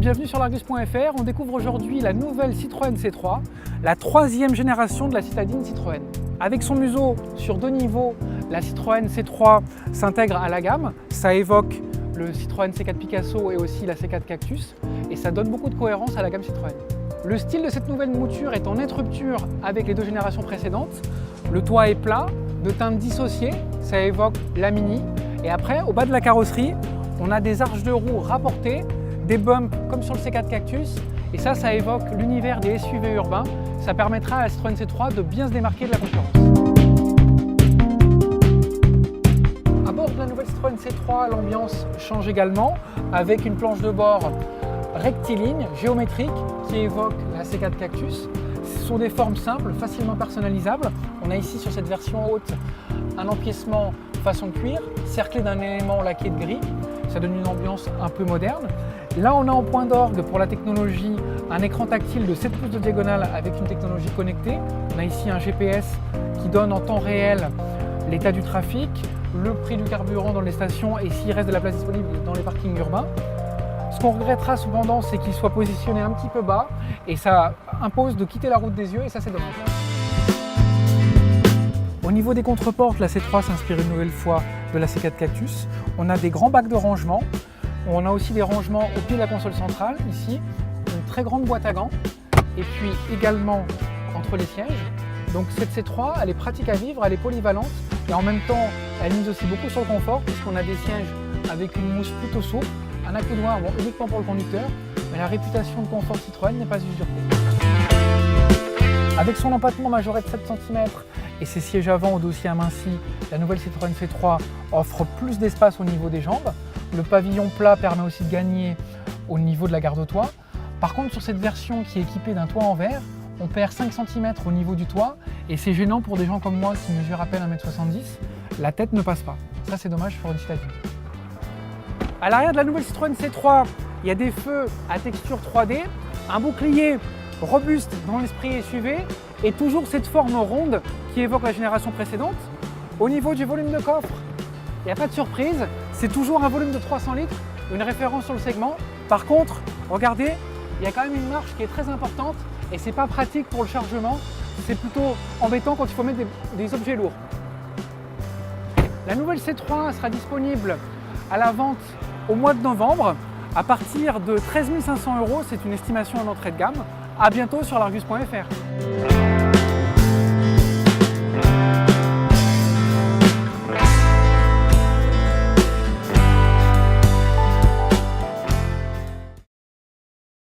bienvenue sur l'Argus.fr. On découvre aujourd'hui la nouvelle Citroën C3, la troisième génération de la citadine Citroën. Avec son museau sur deux niveaux, la Citroën C3 s'intègre à la gamme. Ça évoque le Citroën C4 Picasso et aussi la C4 Cactus et ça donne beaucoup de cohérence à la gamme Citroën. Le style de cette nouvelle mouture est en nette rupture avec les deux générations précédentes. Le toit est plat, de teinte dissociée, ça évoque la Mini. Et après, au bas de la carrosserie, on a des arches de roue rapportées, des bumps comme sur le C4 Cactus, et ça évoque l'univers des SUV urbains. Ça permettra à la Citroën C3 de bien se démarquer de la concurrence. À bord de la nouvelle Citroën C3, l'ambiance change également, avec une planche de bord rectiligne, géométrique, qui évoque la C4 Cactus. Ce sont des formes simples, facilement personnalisables. On a ici sur cette version haute un empiècement façon cuir, cerclé d'un élément laqué de gris. Ça donne une ambiance un peu moderne. Là, on a en point d'orgue pour la technologie un écran tactile de 7 pouces de diagonale avec une technologie connectée. On a ici un GPS qui donne en temps réel l'état du trafic, le prix du carburant dans les stations et s'il reste de la place disponible dans les parkings urbains. Ce qu'on regrettera cependant, c'est qu'il soit positionné un petit peu bas et ça impose de quitter la route des yeux et ça, c'est dommage. Au niveau des contreportes, la C3 s'inspire une nouvelle fois de la C4 Cactus. On a des grands bacs de rangement. On a aussi des rangements au pied de la console centrale, ici, une très grande boîte à gants, et puis également entre les sièges. Donc cette C3, elle est pratique à vivre, elle est polyvalente, et en même temps, elle mise aussi beaucoup sur le confort, puisqu'on a des sièges avec une mousse plutôt souple, un accoudoir uniquement pour le conducteur, mais la réputation de confort Citroën n'est pas usurpée. Avec son empattement majoré de 7 cm et ses sièges avant au dossier aminci, la nouvelle Citroën C3 offre plus d'espace au niveau des jambes. Le pavillon plat permet aussi de gagner au niveau de la garde-toit. Par contre, sur cette version qui est équipée d'un toit en verre, on perd 5 cm au niveau du toit et c'est gênant pour des gens comme moi qui mesurent à peine 1,70 m. La tête ne passe pas. Ça, c'est dommage pour une citadine. À l'arrière de la nouvelle Citroën C3, il y a des feux à texture 3D, un bouclier robuste dans l'esprit SUV et toujours cette forme ronde qui évoque la génération précédente. Au niveau du volume de coffre, il n'y a pas de surprise, c'est toujours un volume de 300 litres, une référence sur le segment. Par contre, regardez, il y a quand même une marche qui est très importante et c'est pas pratique pour le chargement, c'est plutôt embêtant quand il faut mettre des objets lourds. La nouvelle C3 sera disponible à la vente au mois de novembre à partir de 13 500 €, c'est une estimation en entrée de gamme. À bientôt sur l'Argus.fr.